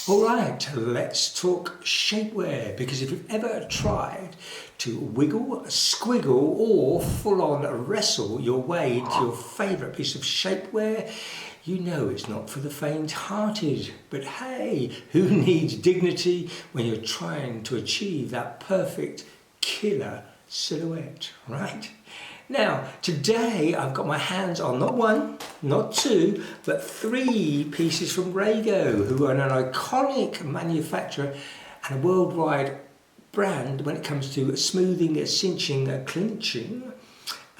Alright, let's talk shapewear, because if you've ever tried to wiggle, squiggle or full-on wrestle your way into your favourite piece of shapewear, you know it's not for the faint-hearted. But hey, who needs dignity when you're trying to achieve that perfect killer silhouette, right? Now, today I've got my hands on not one, not two, but three pieces from Rago, who are an iconic manufacturer and a worldwide brand when it comes to smoothing, cinching, clinching.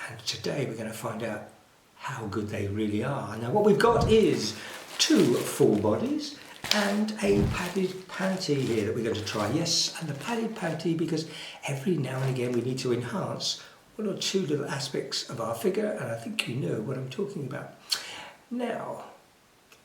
And today we're going to find out how good they really are. Now, what we've got is two full bodies and a padded panty here that we're going to try. Yes, and the padded panty, because every now and again we need to enhance one or two little aspects of our figure, and I think you know what I'm talking about. Now,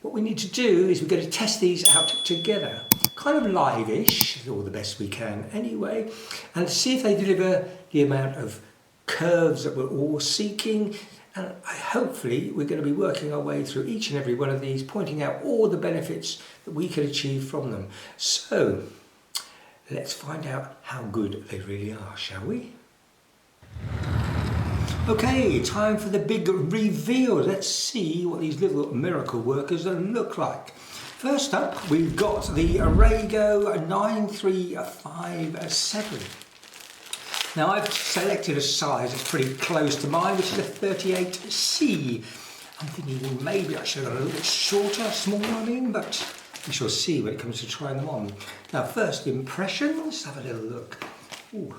what we need to do is we're going to test these out together, kind of live-ish, or the best we can anyway, and see if they deliver the amount of curves that we're all seeking. And hopefully we're going to be working our way through each and every one of these, pointing out all the benefits that we can achieve from them. So let's find out how good they really are, shall we? Okay, time for the big reveal. Let's see what these little miracle workers look like. First up, we've got the Rago 9357. Now, I've selected a size that's pretty close to mine, which is a 38C. I'm thinking, well, maybe I should have got a little bit shorter, smaller, but we shall see when it comes to trying them on. Now, first impression, let's have a little look. Ooh.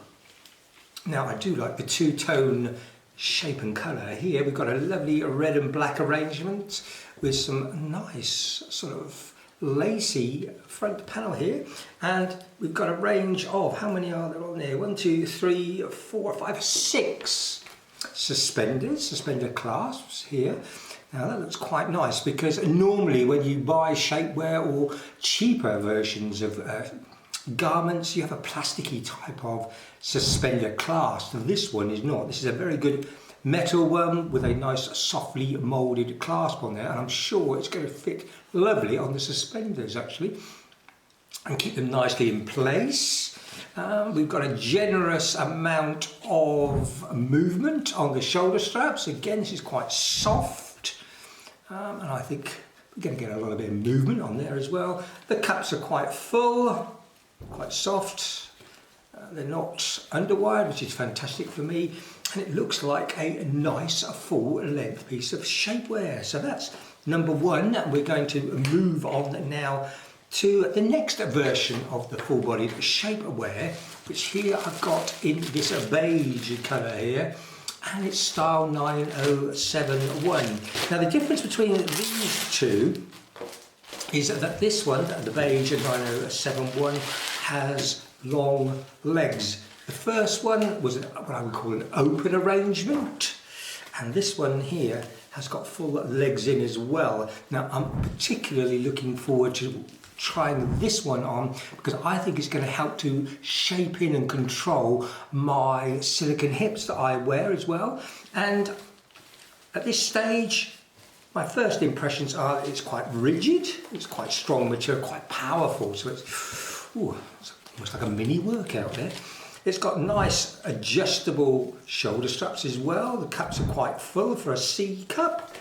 Now, I do like the two-tone shape and colour here. We've got a lovely red and black arrangement with some nice sort of lacy front panel here, and we've got a range of, how many are there on there? 1, 2, 3, 4, 5, 6 suspender clasps here. Now that looks quite nice, because normally when you buy shapewear or cheaper versions of garments, you have a plasticky type of suspender clasp. Now, this one is not. This is a very good metal one with a nice softly moulded clasp on there, and I'm sure it's going to fit lovely on the suspenders actually and keep them nicely in place. We've got a generous amount of movement on the shoulder straps. Again, this is quite soft, and I think we're going to get a little bit of movement on there as well. The cups are quite full, quite soft. They're not underwired, which is fantastic for me, and it looks like a nice full length piece of shapewear. So that's number one. We're going to move on now to the next version of the full-bodied shapewear, which here I've got in this beige colour here, and it's style 9071. Now, the difference between these two is that this one, the beige 9071, has long legs. The first one was what I would call an open arrangement, and this one here has got full legs in as well. Now, I'm particularly looking forward to trying this one on, because I think it's going to help to shape in and control my silicone hips that I wear as well. And at this stage, my first impressions are that it's quite rigid, it's quite strong material, quite powerful, so it's almost like a mini workout there. It's got nice adjustable shoulder straps as well. The cups are quite full for a C cup,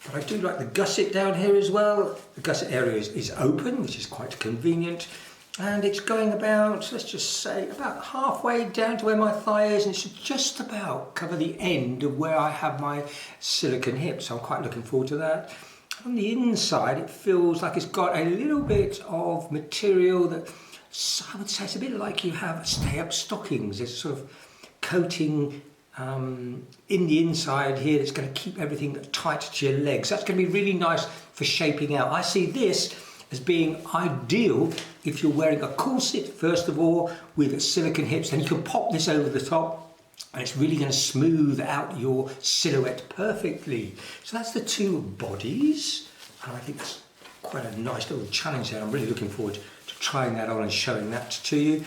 but I do like the gusset down here as well. The gusset area is open, which is quite convenient, and it's going about, let's just say, about halfway down to where my thigh is, and it should just about cover the end of where I have my silicone hips, so I'm quite looking forward to that. On the inside, it feels like it's got a little bit of material that, so I would say it's a bit like you have stay-up stockings. There's sort of coating in the inside here that's going to keep everything tight to your legs. That's going to be really nice for shaping out. I see this as being ideal if you're wearing a corset, first of all, with silicone hips. Then you can pop this over the top, and it's really going to smooth out your silhouette perfectly. So that's the two bodies, and I think that's quite a nice little challenge there. I'm really looking forward to trying that on and showing that to you.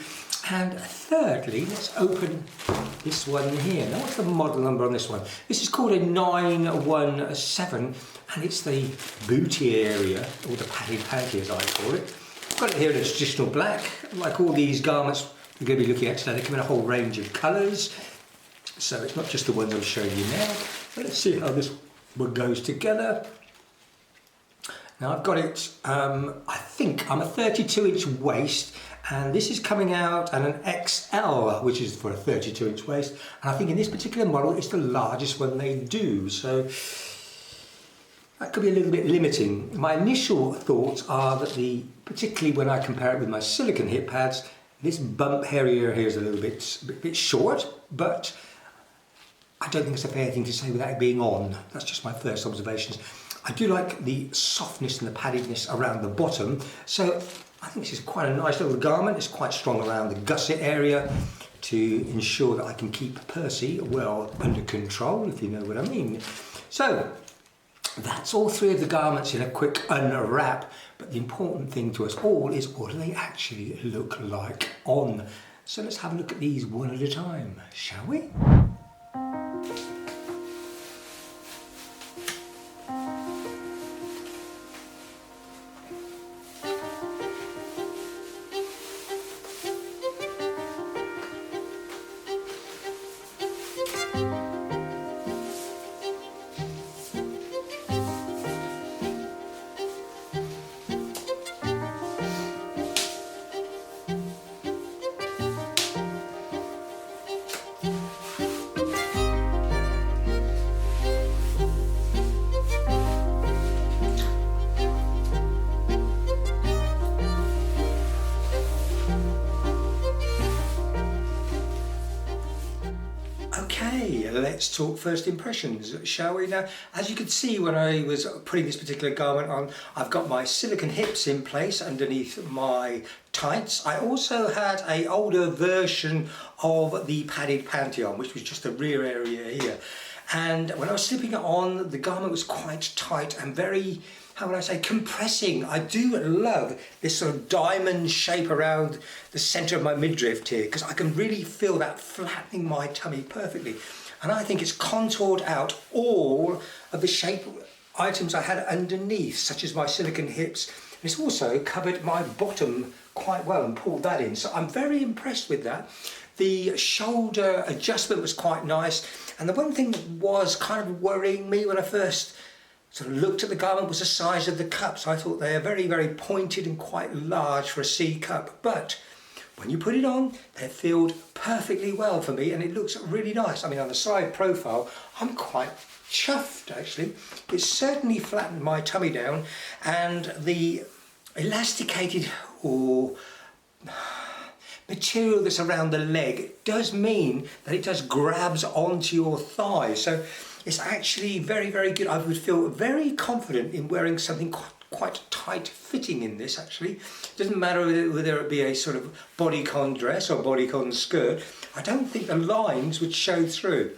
And thirdly, let's open this one here. Now, what's the model number on this one? This is called a 917, and it's the booty area, or the padded panty as I call it. got it here in a traditional black. Like all these garments we're going to be looking at today, they come in a whole range of colours. So it's not just the ones I'm showing you now. But let's see how this one goes together. Now I've got it, I think I'm a 32-inch waist, and this is coming out at an XL, which is for a 32-inch waist. And I think in this particular model, it's the largest one they do. So that could be a little bit limiting. My initial thoughts are that particularly when I compare it with my silicone hip pads, this bump area here is a little bit short, but I don't think it's a fair thing to say without it being on. That's just my first observations. I do like the softness and the paddedness around the bottom, so I think this is quite a nice little garment. It's quite strong around the gusset area to ensure that I can keep Percy well under control, if you know what I mean. So that's all three of the garments in a quick unwrap, but the important thing to us all is what do they actually look like on? So let's have a look at these one at a time, shall we? Okay, let's talk first impressions, shall we? Now, as you can see when I was putting this particular garment on, I've got my silicone hips in place underneath my tights. I also had an older version of the padded panty on, which was just the rear area here. And when I was slipping it on, the garment was quite tight and very, how would I say, compressing. I do love this sort of diamond shape around the centre of my midriff here, because I can really feel that flattening my tummy perfectly. And I think it's contoured out all of the shape items I had underneath, such as my silicone hips. And it's also covered my bottom quite well and pulled that in. So I'm very impressed with that. The shoulder adjustment was quite nice. And the one thing that was kind of worrying me when I first sort of looked at the garment was the size of the cups. I thought they are very, very pointed and quite large for a C cup. But when you put it on, they're filled perfectly well for me and it looks really nice. I mean, on the side profile, I'm quite chuffed actually. It certainly flattened my tummy down, and the elasticated or material that's around the leg does mean that it just grabs onto your thigh. So it's actually very, very good. I would feel very confident in wearing something quite tight fitting in this actually. It doesn't matter whether it be a sort of bodycon dress or bodycon skirt. I don't think the lines would show through.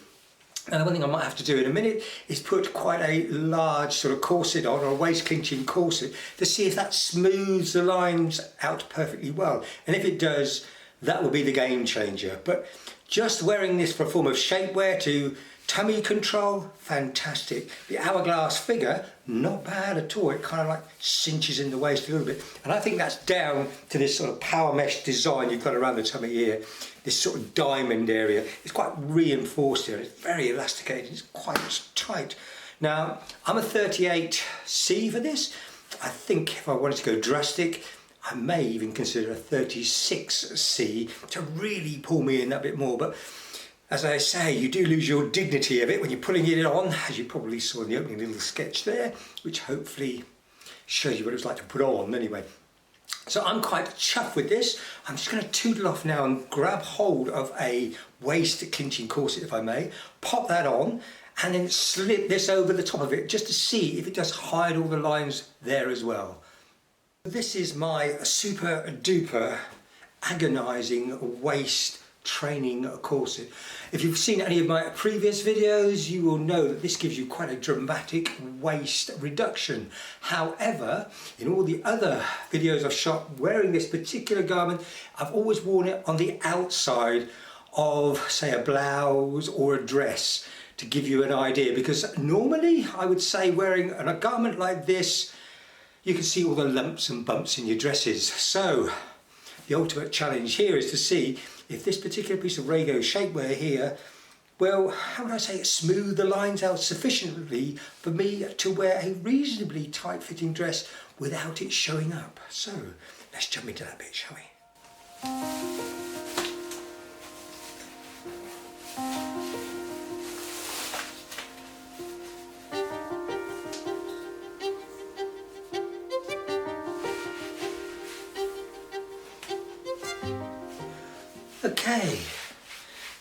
And the one thing I might have to do in a minute is put quite a large sort of corset on, or a waist clinching corset, to see if that smooths the lines out perfectly well. And if it does, that will be the game changer. But just wearing this for a form of shapewear to tummy control, fantastic. The hourglass figure, not bad at all. It kind of like cinches in the waist a little bit. And I think that's down to this sort of power mesh design you've got around the tummy here. This sort of diamond area. It's quite reinforced here. It's very elasticated. It's quite tight. Now, I'm a 38C for this. I think if I wanted to go drastic, I may even consider a 36C to really pull me in that bit more. But as I say, you do lose your dignity of it when you're putting it on, as you probably saw in the opening little sketch there, which hopefully shows you what it was like to put on anyway. So I'm quite chuffed with this. I'm just going to toodle off now and grab hold of a waist clinching corset, if I may, pop that on, and then slip this over the top of it just to see if it does hide all the lines there as well. This is my super duper agonizing waist training corset. If you've seen any of my previous videos, you will know that this gives you quite a dramatic waist reduction. However, in all the other videos I've shot wearing this particular garment, I've always worn it on the outside of, say, a blouse or a dress, to give you an idea, because normally I would say wearing a garment like this, you can see all the lumps and bumps in your dresses. So the ultimate challenge here is to see if this particular piece of Rago shapewear here, well, how would I say it, smooth the lines out sufficiently for me to wear a reasonably tight-fitting dress without it showing up. So let's jump into that bit, shall we? Okay,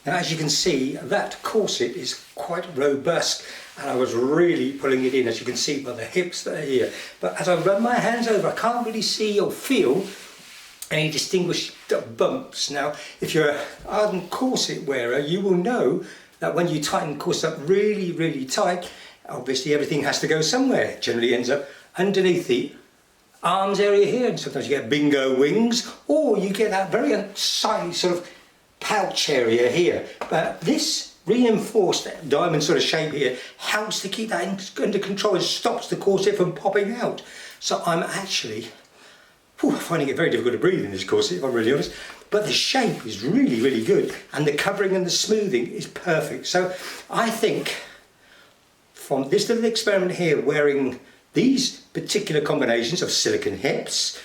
now as you can see, that corset is quite robust, and I was really pulling it in, as you can see by the hips that are here. But as I run my hands over, I can't really see or feel any distinguished bumps. Now, if you're an ardent corset wearer, you will know that when you tighten the corset up really, really tight, obviously everything has to go somewhere. It generally ends up underneath the arms area here, and sometimes you get bingo wings, or you get that very unsightly sort of pouch area here. But this reinforced diamond sort of shape here helps to keep that under control and stops the corset from popping out. So I'm actually finding it very difficult to breathe in this corset, if I'm really honest. But the shape is really, really good, and the covering and the smoothing is perfect. So I think from this little experiment here, wearing these particular combinations of silicone hips,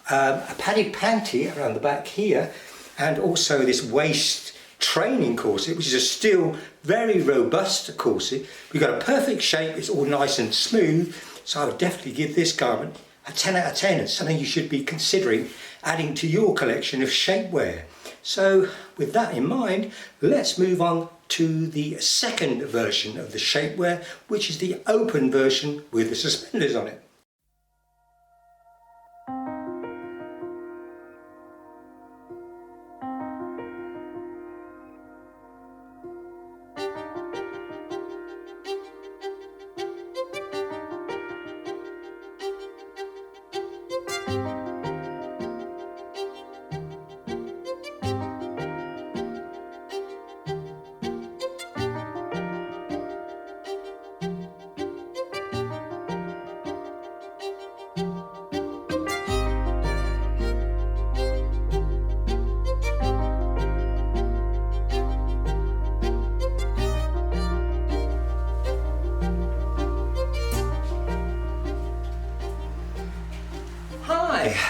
a padded panty around the back here, and also this waist training corset, which is a still very robust corset. We've got a perfect shape, it's all nice and smooth, so I would definitely give this garment a 10 out of 10. It's something you should be considering adding to your collection of shapewear. So with that in mind, let's move on to the second version of the shapewear, which is the open version with the suspenders on it.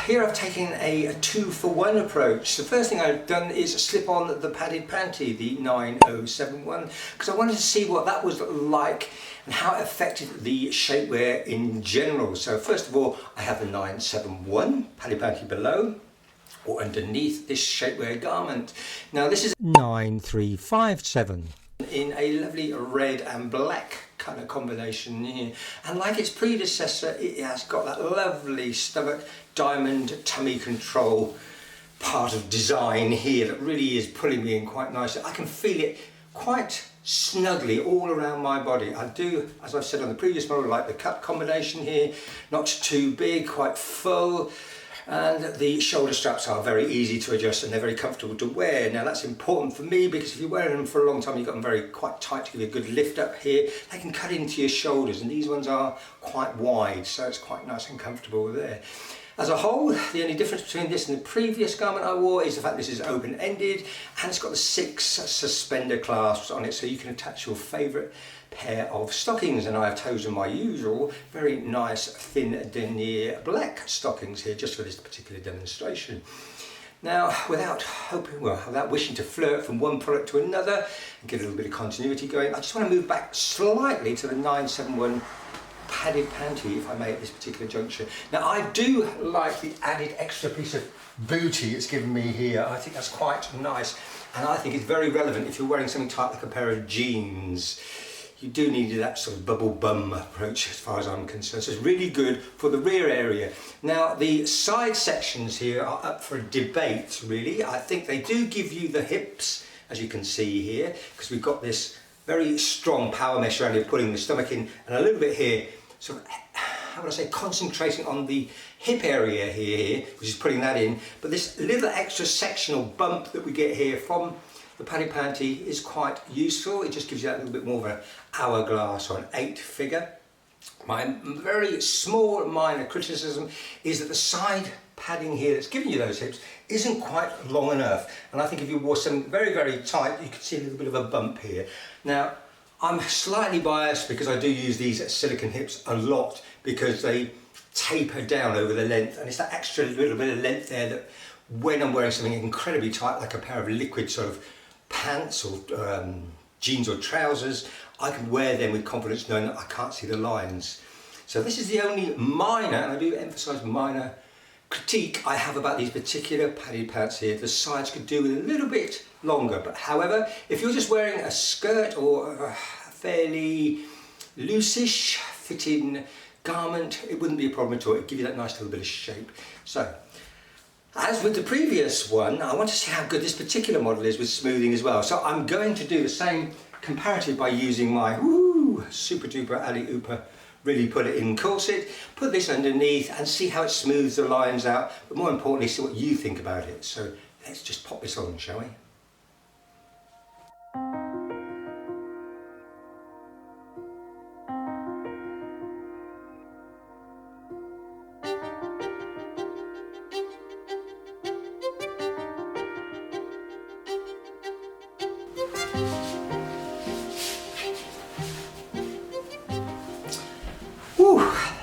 Here I've taken a 2-for-1 approach. The first thing I've done is slip on the padded panty, the 9071, because I wanted to see what that was like and how it affected the shapewear in general. So first of all, I have the 971 padded panty below, or underneath this shapewear garment. Now this is 9357 in a lovely red and black kind of combination here, and like its predecessor, it has got that lovely stomach diamond tummy control part of design here that really is pulling me in quite nicely. I can feel it quite snugly all around my body. I do, as I've said on the previous model, like the cut combination here, not too big, quite full. And the shoulder straps are very easy to adjust and they're very comfortable to wear. Now that's important for me because if you're wearing them for a long time, you've got them quite tight to give you a good lift up here. They can cut into your shoulders, and these ones are quite wide, so it's quite nice and comfortable there. As a whole, the only difference between this and the previous garment I wore is the fact this is open-ended, and it's got the 6 suspender clasps on it, so you can attach your favourite pair of stockings. And I have chosen my usual very nice thin denier black stockings here just for this particular demonstration. Now, without wishing to flirt from one product to another and get a little bit of continuity going, I just want to move back slightly to the 971 padded panty, if I may, at this particular juncture. Now, I do like the added extra piece of booty it's given me here. I think that's quite nice, and I think it's very relevant if you're wearing something tight like a pair of jeans. You do need that sort of bubble bum approach as far as I'm concerned. So it's really good for the rear area. Now, the side sections here are up for a debate, really. I think they do give you the hips, as you can see here, because we've got this very strong power mesh around here, pulling the stomach in, and a little bit here, sort of, how would I say, concentrating on the hip area here, which is putting that in. But this little extra sectional bump that we get here from the padded panty is quite useful. It just gives you that little bit more of an hourglass or an 8 figure. My very small minor criticism is that the side padding here that's giving you those hips isn't quite long enough, and I think if you wore something very, very tight, you could see a little bit of a bump here. Now, I'm slightly biased because I do use these silicone hips a lot because they taper down over the length, and it's that extra little bit of length there that when I'm wearing something incredibly tight, like a pair of liquid sort of pants or jeans or trousers, I can wear them with confidence knowing that I can't see the lines. So this is the only minor, and I do emphasise minor, critique I have about these particular padded pants here. The sides could do with a little bit longer, but however, if you're just wearing a skirt or a fairly loose-ish fitting garment, it wouldn't be a problem at all. It'd give you that nice little bit of shape. So, as with the previous one, I want to see how good this particular model is with smoothing as well. So I'm going to do the same comparative by using my super duper Ali Ooper, really put it in corset, put this underneath and see how it smooths the lines out, but more importantly see what you think about it. So let's just pop this on, shall we?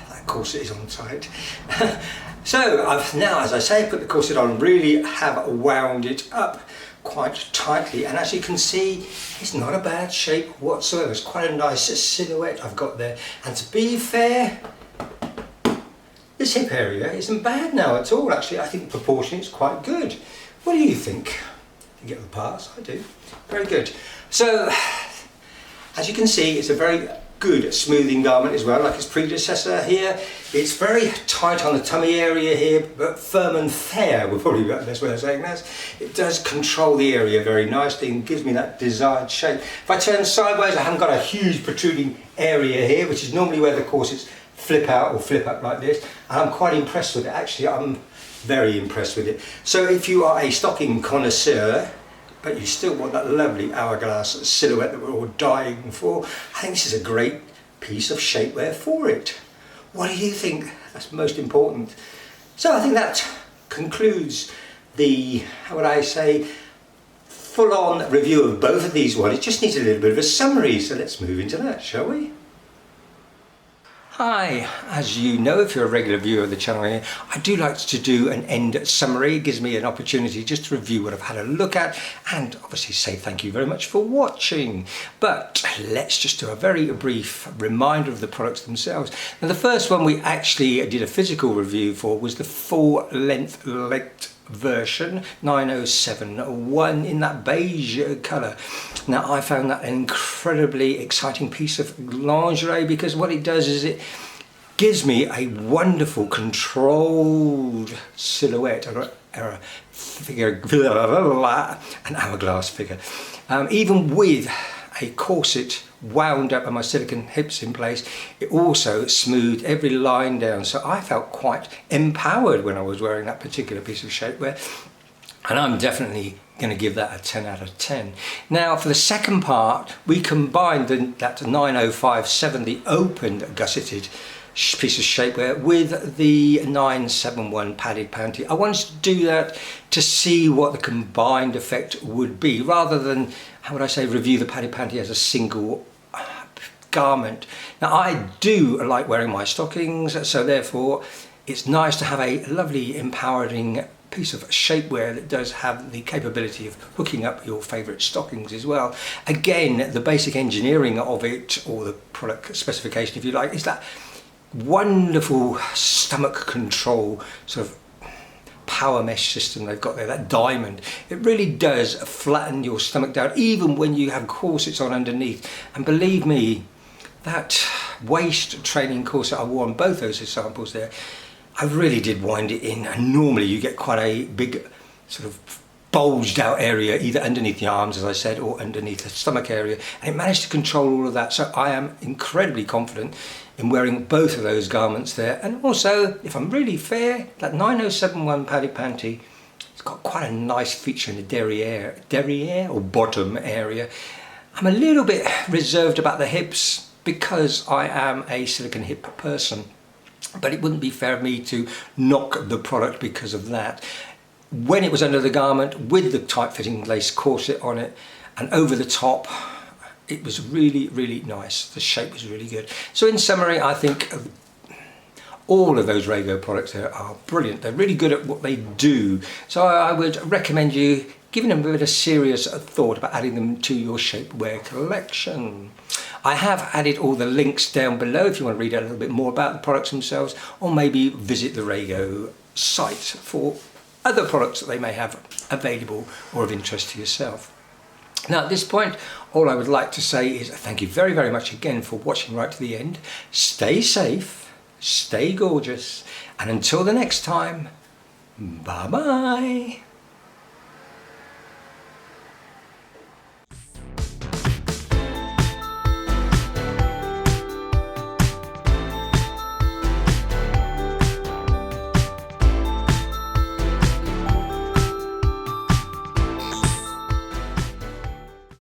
That corset is on tight. So I've now, as I say, put the corset on, really have wound it up quite tightly, and as you can see, it's not a bad shape whatsoever. It's quite a nice silhouette I've got there, and to be fair, this hip area isn't bad now at all. Actually, I think the proportion is quite good. What do you think? You get the pass? I do. Very good. So, as you can see, it's a very good smoothing garment as well, like its predecessor here. It's very tight on the tummy area here, but firm and fair would probably be the best way of saying that. It does control the area very nicely and gives me that desired shape. If I turn sideways, I haven't got a huge protruding area here, which is normally where the corsets flip out or flip up like this, and I'm quite impressed with it. Actually, I'm very impressed with it. So if you are a stocking connoisseur, but you still want that lovely hourglass silhouette that we're all dying for, I think this is a great piece of shapewear for it. What do you think? That's most important. So I think that concludes the, how would I say, full-on review of both of these ones. It just needs a little bit of a summary, so let's move into that, shall we? Hi, as you know, if you're a regular viewer of the channel here, I do like to do an end summary. It gives me an opportunity just to review what I've had a look at and obviously say thank you very much for watching. But let's just do a very brief reminder of the products themselves. Now, the first one we actually did a physical review for was the full length version 9071 in that beige colour. Now, I found that an incredibly exciting piece of lingerie because what it does is it gives me a wonderful controlled silhouette or a figure, an hourglass figure, even with a corset wound up and my silicone hips in place. It also smoothed every line down, so I felt quite empowered when I was wearing that particular piece of shapewear, and I'm definitely going to give that a 10 out of 10. Now, for the second part, we combined that 9057, the opened gusseted piece of shapewear, with the 971 padded panty. I wanted to do that to see what the combined effect would be, rather than, how would I say, review the padded panty as a single garment. Now, I do like wearing my stockings, so therefore it's nice to have a lovely empowering piece of shapewear that does have the capability of hooking up your favourite stockings as well. Again, the basic engineering of it, or the product specification if you like, is that wonderful stomach control sort of power mesh system they've got there, that diamond. It really does flatten your stomach down even when you have corsets on underneath, and believe me, that waist training corset I wore on both those samples there, I really did wind it in, and normally you get quite a big sort of bulged out area either underneath the arms, as I said, or underneath the stomach area, and it managed to control all of that. So I am incredibly confident in wearing both of those garments there. And also, if I'm really fair, that 9071 padded panty, it's got quite a nice feature in the derriere or bottom area. I'm a little bit reserved about the hips. because I am a silicone hip person, but it wouldn't be fair of me to knock the product because of that. When it was under the garment with the tight-fitting lace corset on it and over the top, it was really, really nice. The shape was really good. So in summary, I think all of those Rago products there are brilliant. They're really good at what they do. So I would recommend you giving them a bit of serious thought about adding them to your shapewear collection. I have added all the links down below if you want to read a little bit more about the products themselves, or maybe visit the Rago site for other products that they may have available or of interest to yourself. Now at this point, all I would like to say is thank you very, very much again for watching right to the end. Stay safe, stay gorgeous, and until the next time, bye bye.